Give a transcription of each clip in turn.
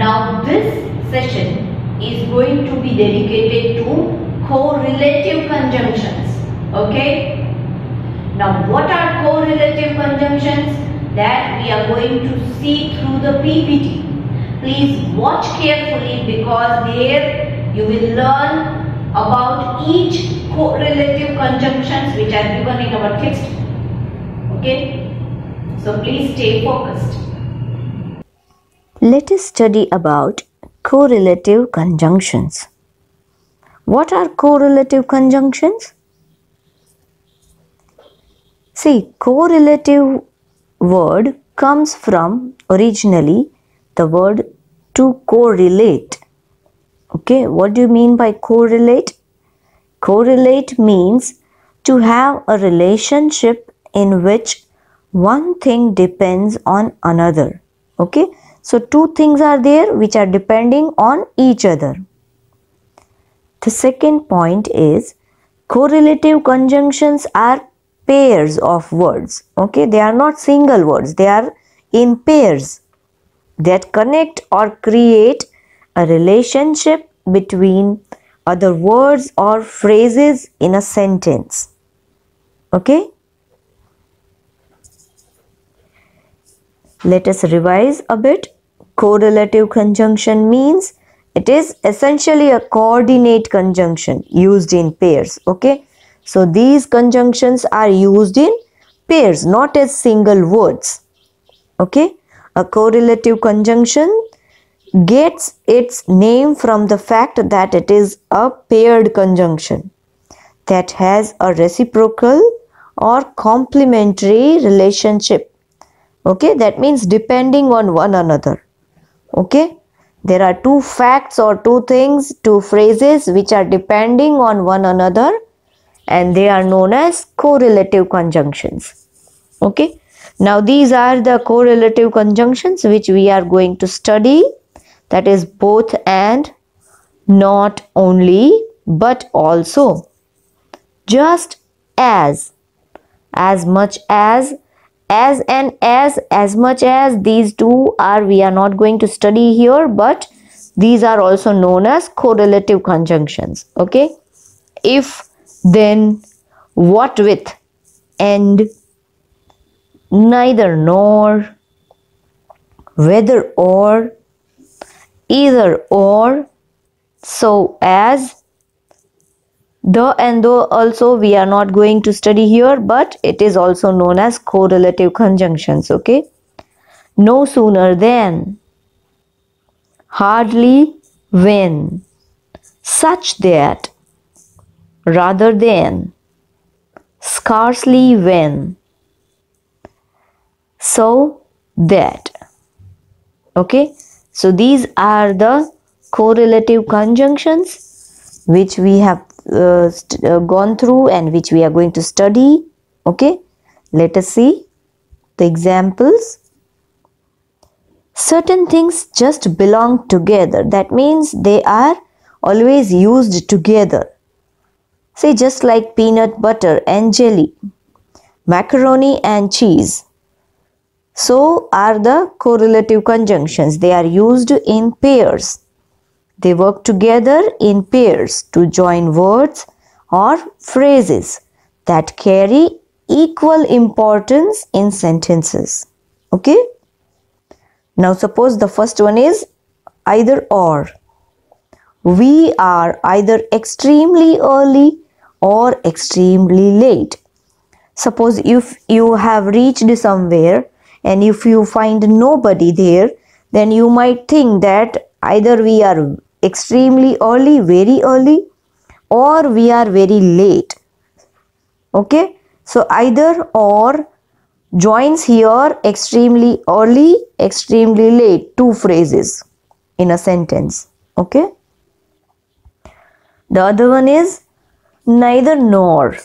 Now this session is going to be dedicated to correlative conjunctions. Okay? Now what are correlative conjunctions? That we are going to see through the PPT. Please watch carefully because there you will learn about each correlative conjunctions which are given in our text. Okay? So please stay focused. Let us study about correlative conjunctions. What are correlative conjunctions? See, correlative word comes from originally the word to correlate. Okay, what do you mean by correlate? Correlate means to have a relationship in which one thing depends on another. Okay, so two things are there which are depending on each other. The second point is correlative conjunctions are pairs of words. Okay, they are not single words, they are in pairs that connect or create a relationship between other words or phrases in a sentence. Okay? Let us revise a bit. Correlative conjunction means it is essentially a coordinate conjunction used in pairs. Okay? So these conjunctions are used in pairs, not as single words. Okay? A correlative conjunction gets its name from the fact that it is a paired conjunction that has a reciprocal or complementary relationship. Okay, that means depending on one another. Okay, there are two facts or two things, two phrases which are depending on one another and they are known as correlative conjunctions. Okay. Now these are the correlative conjunctions which we are going to study, that is both and, not only, but also, just as much as and as much as. These two are we are not going to study here, but these are also known as correlative conjunctions. Okay, if, then, what with, and, neither nor, whether or, either or, so as. The and though also we are not going to study here, but it is also known as correlative conjunctions. Okay, no sooner than, hardly when, such that, rather than, scarcely when, so that. Okay, so these are the correlative conjunctions which we have gone through and which we are going to study. Okay, let us see the examples. Certain things just belong together. That means they are always used together. Say, just like peanut butter and jelly, macaroni and cheese. So are the correlative conjunctions. They are used in pairs. They work together in pairs to join words or phrases that carry equal importance in sentences. Okay? Now suppose the first one is either or. We are either extremely early or extremely late. Suppose if you have reached somewhere and if you find nobody there, then you might think that either we are extremely early, very early, or we are very late. Okay, so either or joins here extremely early, extremely late, two phrases in a sentence. Okay, the other one is neither nor.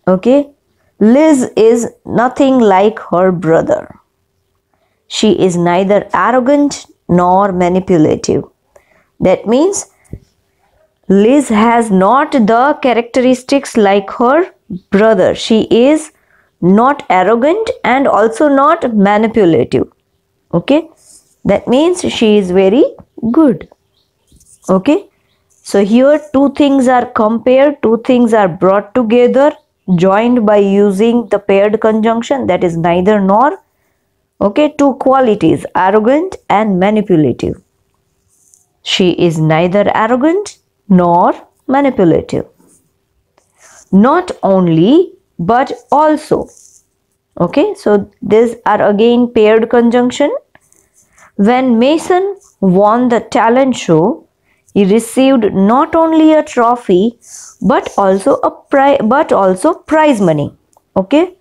Okay, Liz is nothing like her brother. She is neither arrogant nor manipulative. That means Liz has not the characteristics like her brother. She is not arrogant and also not manipulative. Okay, that means she is very good. Okay, so here two things are compared, two things are brought together, joined by using the paired conjunction, that is neither nor. Okay, two qualities, arrogant and manipulative. She is neither arrogant nor manipulative. Not only but also. Okay, so these are again paired conjunction. When Mason won the talent show, he received not only a trophy but also prize money. Okay.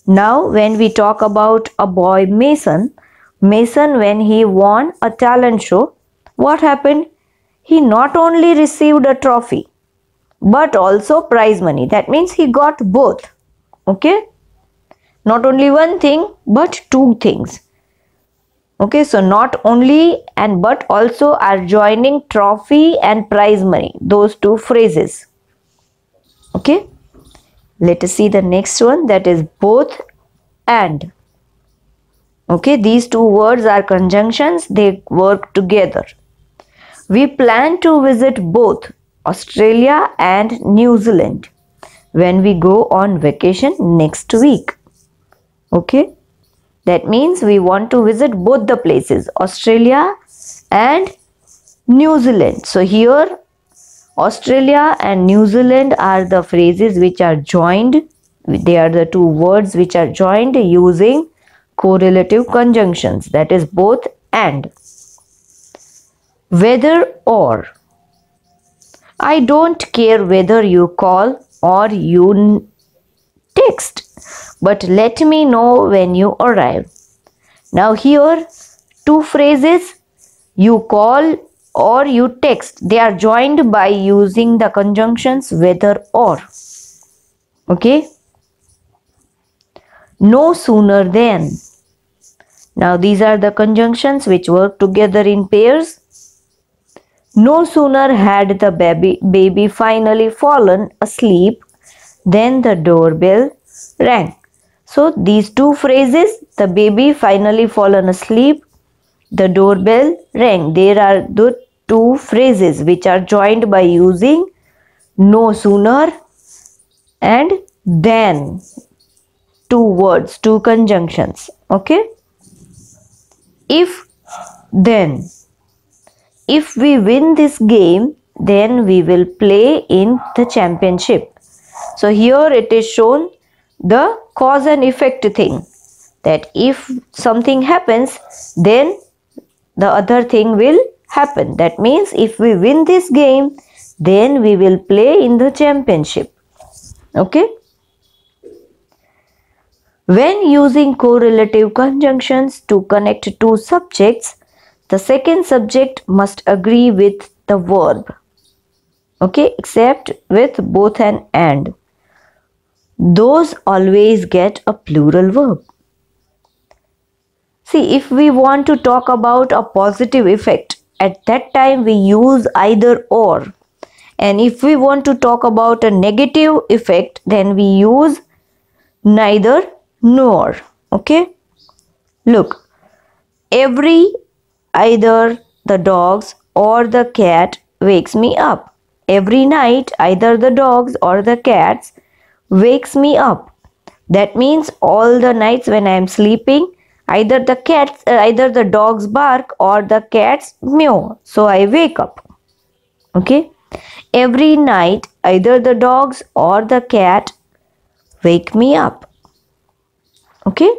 Now when we talk about a boy Mason, when he won a talent show, what happened? He not only received a trophy but also prize money. That means he got both. Okay. Not only one thing but two things. Okay, so not only and but also are joining trophy and prize money, those two phrases. Okay, let us see the next one, that is both and. Okay, these two words are conjunctions, they work together. We plan to visit both Australia and New Zealand when we go on vacation next week. Okay. That means we want to visit both the places, Australia and New Zealand. So here Australia and New Zealand are the phrases which are joined. They are the two words which are joined using correlative conjunctions, that is both and. Whether or. I don't care whether you call or you text, but let me know when you arrive. Now here two phrases, you call or you text, they are joined by using the conjunctions whether or. Okay. No sooner than. Now these are the conjunctions which work together in pairs. No sooner had the baby finally fallen asleep than the doorbell rang. So these two phrases, the baby finally fallen asleep, the doorbell rang. There are the two phrases which are joined by using no sooner and then. Two words, two conjunctions. Okay. If, then. If we win this game, then we will play in the championship. So here it is shown the cause and effect thing, that if something happens, then the other thing will happen. That means if we win this game, then we will play in the championship. Okay. When using correlative conjunctions to connect two subjects, the second subject must agree with the verb. Okay, except with both and. Those always get a plural verb. See, if we want to talk about a positive effect, at that time we use either or. And if we want to talk about a negative effect, then we use neither nor. Okay. Look, either the dogs or the cat wakes me up. Every night, either the dogs or the cats wakes me up. That means all the nights when I am sleeping, either the dogs bark or the cats meow. So I wake up. Okay. Every night, either the dogs or the cat wake me up. Okay.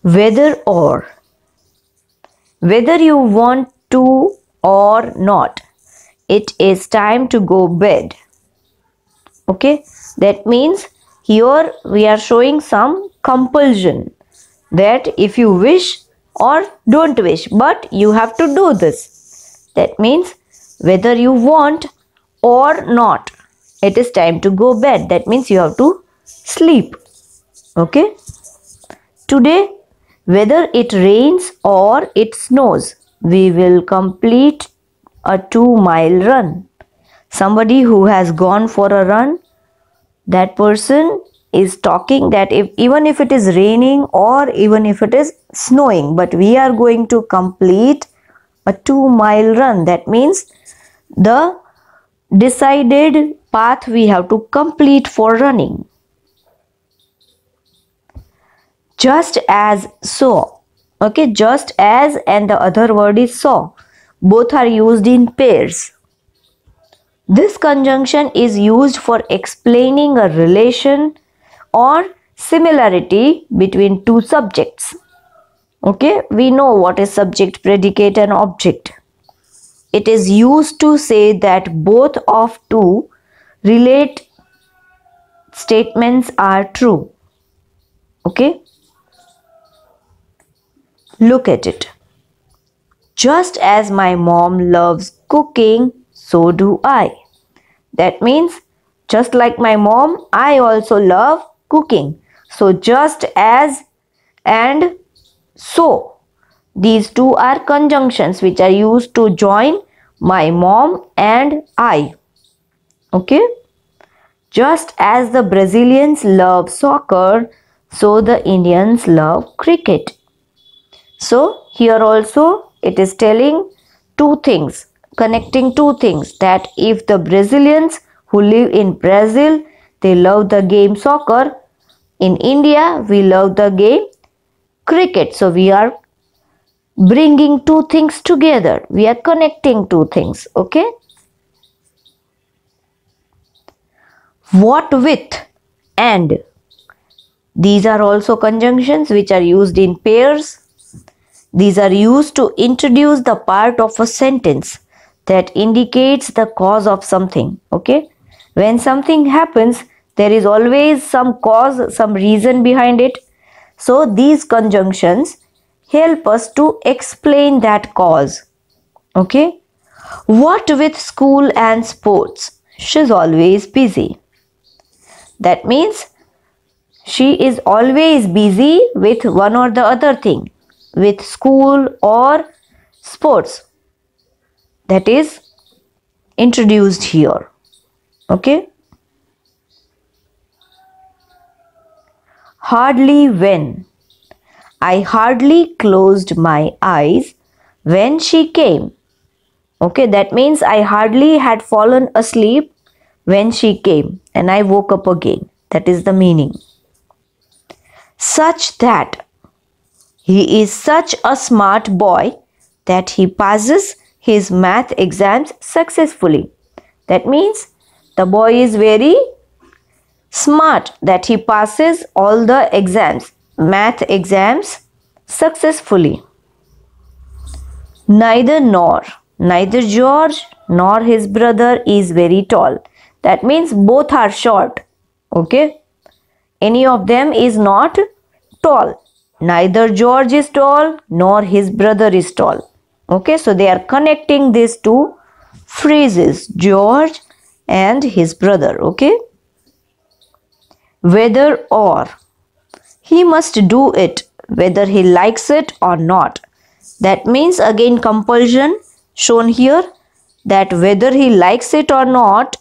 Whether or. Whether you want to or not, it is time to go bed. Okay. That means here we are showing some compulsion, that if you wish or don't wish, but you have to do this. That means whether you want or not, it is time to go bed. That means you have to sleep. Okay. Today, whether it rains or it snows, we will complete a 2-mile run. Somebody who has gone for a run, that person is talking that even if it is raining or even if it is snowing, but we are going to complete a 2-mile run. That means the decided path we have to complete for running. Just as so. Okay, just as and the other word is so. Both are used in pairs. This conjunction is used for explaining a relation or similarity between two subjects. Okay, we know what is subject, predicate and object. It is used to say that both of two relate statements are true. Okay, look at it. Just as my mom loves cooking, so do I. That means just like my mom, I also love cooking. So just as and so, these two are conjunctions which are used to join my mom and I. Okay. Just as the Brazilians love soccer, so the Indians love cricket. So here also it is telling two things, connecting two things, that if the Brazilians who live in Brazil, they love the game soccer, in India we love the game cricket. So we are bringing two things together. We are connecting two things. Okay. What with and. These are also conjunctions which are used in pairs. These are used to introduce the part of a sentence that indicates the cause of something. Okay. When something happens, there is always some cause, some reason behind it. So these conjunctions help us to explain that cause. Okay. What with school and sports? She's always busy. That means she is always busy with one or the other thing, with school or sports. That is introduced here. Okay. Hardly when. I hardly closed my eyes when she came. Okay, that means I hardly had fallen asleep when she came and I woke up again. That is the meaning. Such that. He is such a smart boy that he passes his math exams successfully. That means the boy is very smart, that he passes all the exams, math exams successfully. Neither nor. Neither George nor his brother is very tall. That means both are short. Okay. Any of them is not tall. Neither George is tall nor his brother is tall. Okay. So they are connecting these two phrases, George and his brother. Okay. Whether or. He must do it whether he likes it or not. That means again compulsion shown here, that whether he likes it or not,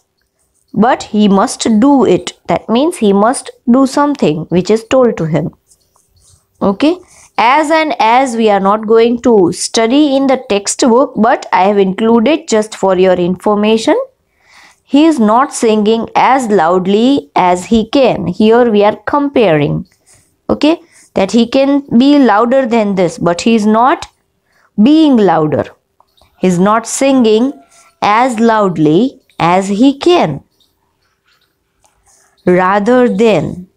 but he must do it. That means he must do something which is told to him. Okay. As and as we are not going to study in the textbook, but I have included just for your information. He is not singing as loudly as he can. Here we are comparing. Okay. That he can be louder than this, but he is not being louder. He is not singing as loudly as he can. Rather than.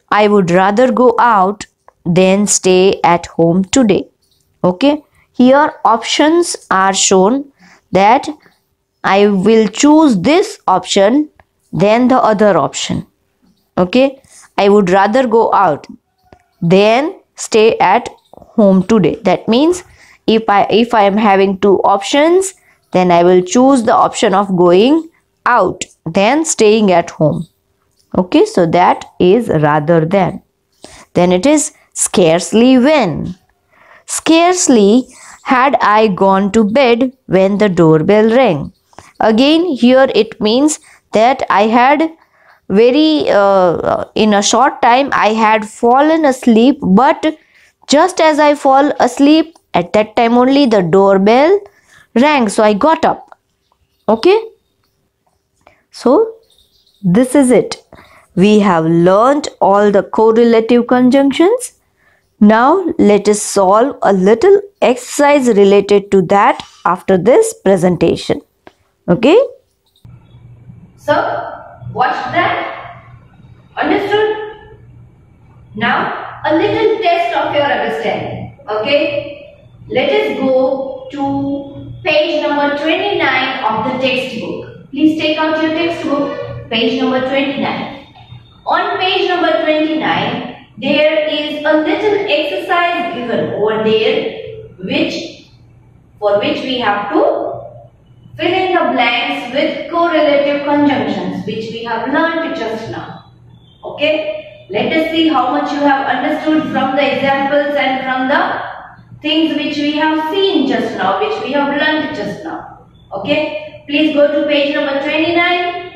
I would rather go out than stay at home today. Okay. Here options are shown, that I will choose this option than the other option. Okay. I would rather go out than stay at home today. That means if I am having two options, then I will choose the option of going out than staying at home. Okay, so that is rather than. Then it is scarcely when. Scarcely had I gone to bed when the doorbell rang. Again here it means that I had very in a short time I had fallen asleep, but just as I fall asleep, at that time only the doorbell rang, so I got up. Okay, so this is it. We have learned all the correlative conjunctions. Now let us solve a little exercise related to that after this presentation. Okay? So, watch that. Understood? Now, a little test of your understanding. Okay? Let us go to page number 29 of the textbook. Please take out your textbook, page number 29. On page number 29, there is a little exercise given over there for which we have to fill in the blanks with correlative conjunctions, which we have learnt just now. Okay? Let us see how much you have understood from the examples and from the things which we have seen just now, which we have learnt just now. Okay? Please go to page number 29.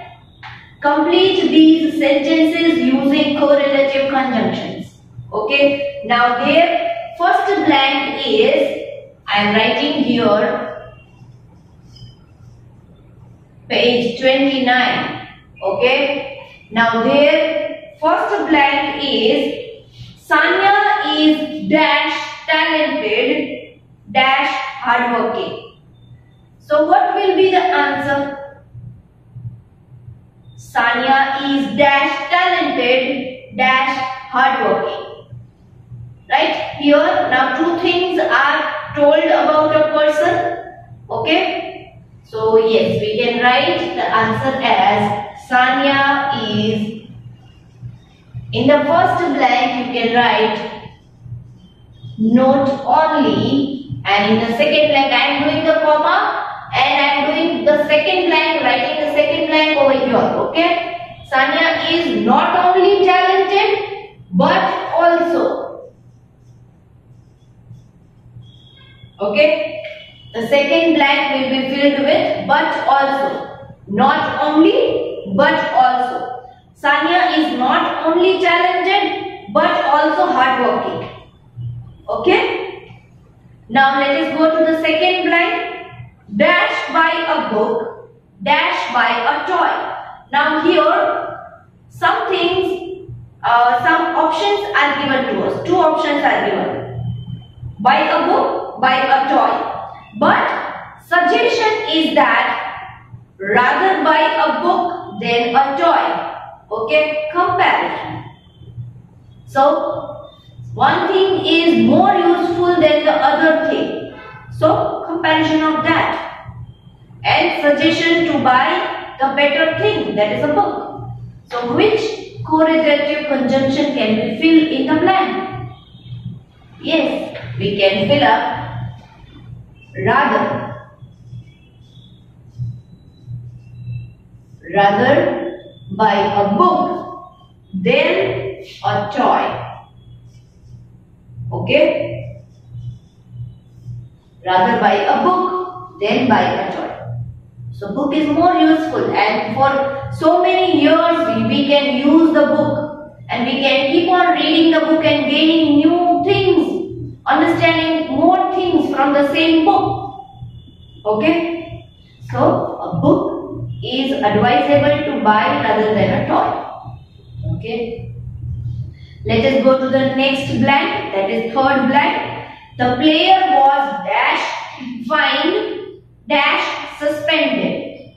Complete these sentences using correlative conjunctions. Okay? Now their first blank is, I am writing here, page 29. Okay? Now their first blank is, Sanya is dash talented dash hardworking. So what will be the answer? Sanya is dash talented dash hardworking. Right? Here now two things are told about a person. Okay? So yes, we can write the answer as Sanya is, in the first blank you can write not only, and in the second blank I am doing the comma and I am doing the second blank, writing the second blank over here. Okay? Sanya is not only talented but also. Okay? The second blank will be filled with but also. Not only but also. Sanya is not only talented but also hardworking. Okay? Now let us go to the second blank. Dash by a book, dash by a toy. Now here some things, some options are given to us. Two options are given. By a book, by a toy. But suggestion is that rather buy a book than a toy. Okay, comparison. So one thing is more useful than the other thing. So comparison of that. And suggestion to buy the better thing, that is a book. So which correlative conjunction can be filled in the blank? Yes, we can fill up rather. Rather buy a book than a toy. Okay? Rather buy a book than buy a toy. So book is more useful, and for so many years we can use the book and we can keep on reading the book and gaining new things, understanding more things from the same book. Okay? So a book is advisable to buy rather than a toy. Okay? Let us go to the next blank, that is third blank. The player was dash fined dash suspended.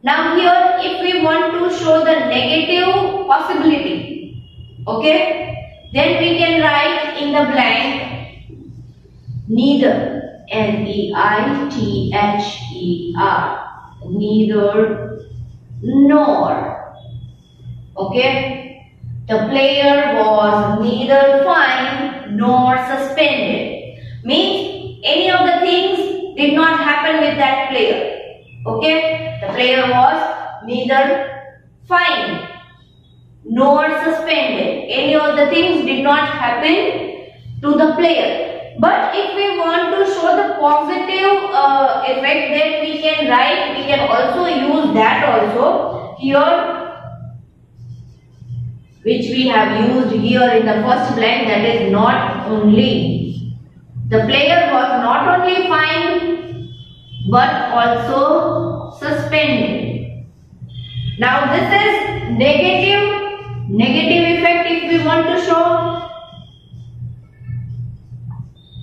Now here if we want to show the negative possibility, okay, then we can write in the blank neither, N-E-I-T-H-E-R, neither nor. Okay, the player was neither fined nor suspended. Means any of the things did not happen with that player. Okay, the player was neither fined nor suspended. Any of the things did not happen to the player. But if we want to show the positive effect, then we can write, we can also use that also. Here which we have used here in the first blank, that is not only. The player was not only fined but also suspended. Now this is negative effect if we want to show,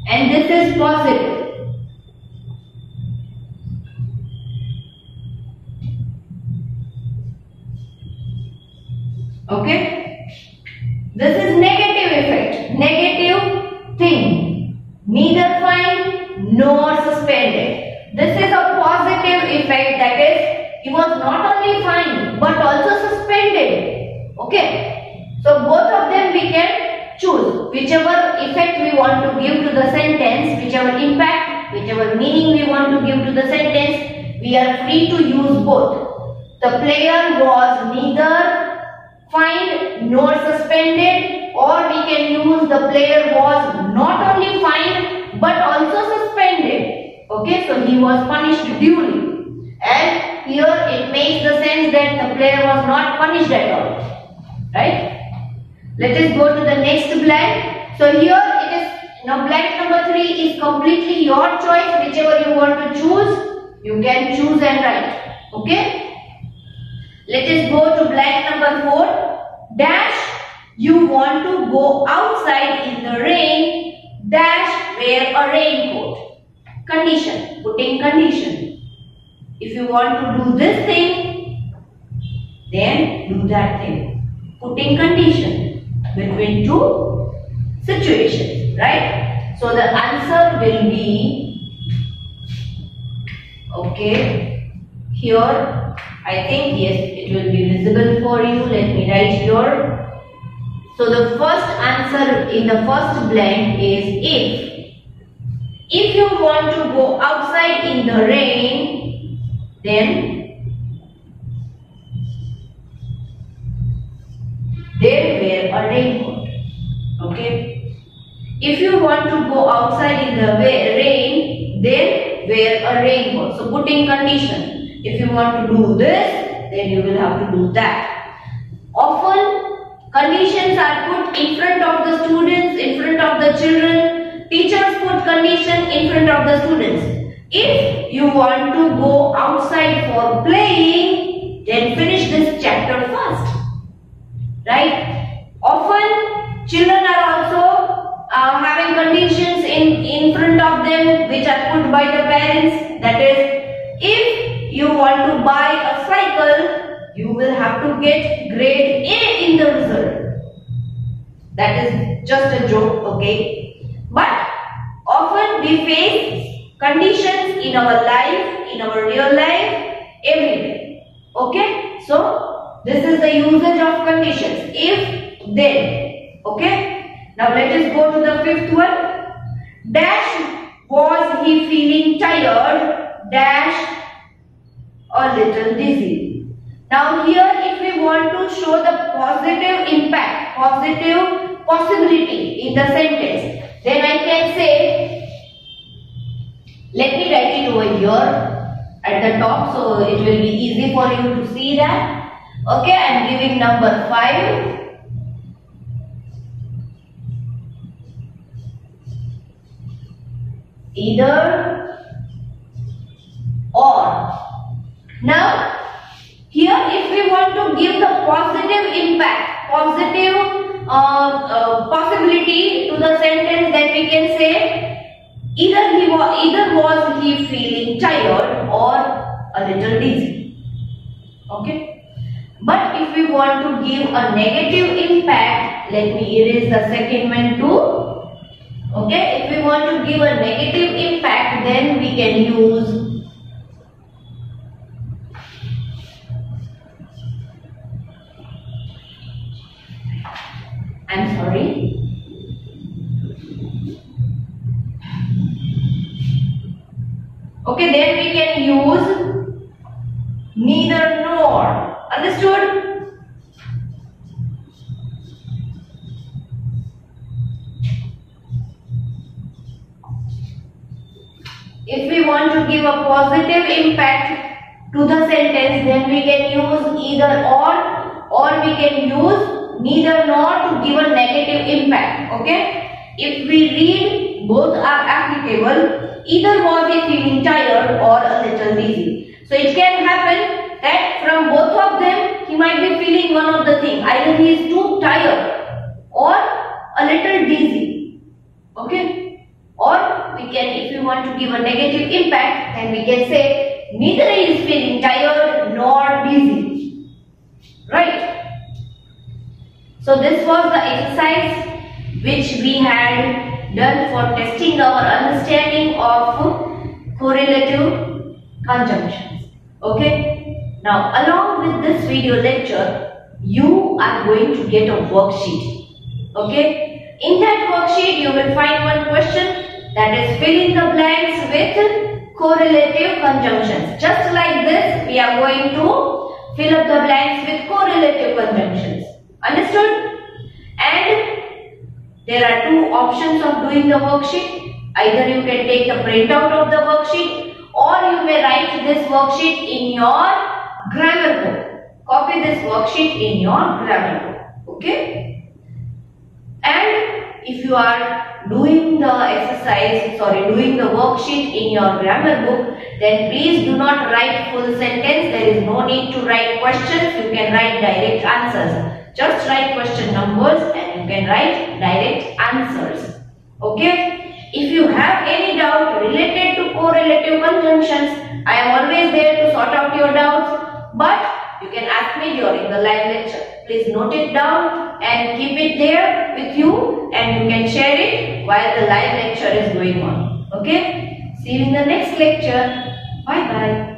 and this is positive. Okay, this is negative effect, negative thing, neither fined nor suspended. This is a positive effect, that is he was not only fined but also suspended. Okay, so both of them we can choose whichever effect we want to give to the sentence, whichever impact, whichever meaning we want to give to the sentence. We are free to use both. The player was neither fined nor suspended, or we can use the player was not only fined but also suspended. Okay, so he was punished duly, and here it makes the sense that the player was not punished at all, right? Let us go to the next blank. So here it is, now blank number 3 is completely your choice. Whichever you want to choose, you can choose and write. Okay, let us go to blank number 4. Dash, you want to go outside in the rain, dash, wear a raincoat. Condition, putting condition. If you want to do this thing, then do that thing. Putting condition between two situations, right? So the answer will be, okay, here I think yes, it will be visible for you. Let me write here. So the first answer in the first blank is if. If you want to go outside in the rain, then wear a raincoat. Okay. If you want to go outside in the rain, then wear a raincoat. So putting condition. If you want to do this, then you will have to do that. Often conditions are put in front of the students, in front of the children. Teachers put condition in front of the students. If you want to go outside for playing, then finish this chapter first. Right? Often children are also having conditions in front of them which are put by the parents. That is, if you want to buy a cycle, you will have to get grade A in the result. That is just a joke, okay? But often we face conditions in our life, in our real life, every day. Okay? So this is the usage of conditions. If, then. Okay? Now let us go to the fifth one. Dash, was he feeling tired? Dash, a little dizzy. Now here if we want to show the positive impact, positive possibility in the sentence, then I can say, let me write it over here at the top so it will be easy for you to see that. Okay, I am giving number 5. Either or. Now, here if we want to give the positive impact, positive possibility to the sentence, then we can say either was he feeling tired or a little dizzy. Okay. But if we want to give a negative impact, let me erase the second one too. Okay. If we want to give a negative impact, then we can use I'm sorry. Okay, then we can use neither nor. Understood? If we want to give a positive impact to the sentence, then we can use either or we can use neither nor to give a negative impact. Okay, if we read, both are applicable. Either was he feeling tired or a little dizzy. So it can happen that from both of them he might be feeling one of the thing. Either he is too tired or a little dizzy. Okay, or we can, if we want to give a negative impact, then we can say neither he is feeling tired nor dizzy. Right? So this was the exercise which we had done for testing our understanding of correlative conjunctions. Okay. Now along with this video lecture, you are going to get a worksheet. Okay. In that worksheet, you will find one question, that is fill in the blanks with correlative conjunctions. Just like this, we are going to fill up the blanks with correlative conjunctions. Understood? And there are two options of doing the worksheet. Either you can take the printout of the worksheet, or you may write this worksheet in your grammar book. Copy this worksheet in your grammar book. Okay? And if you are doing the exercise, doing the worksheet in your grammar book, then please do not write full sentence. There is no need to write questions. You can write direct answers. Just write question numbers and you can write direct answers. Okay? If you have any doubt related to correlative conjunctions, I am always there to sort out your doubts. But you can ask me during the live lecture. Please note it down and keep it there with you, and you can share it while the live lecture is going on. Okay? See you in the next lecture. Bye bye.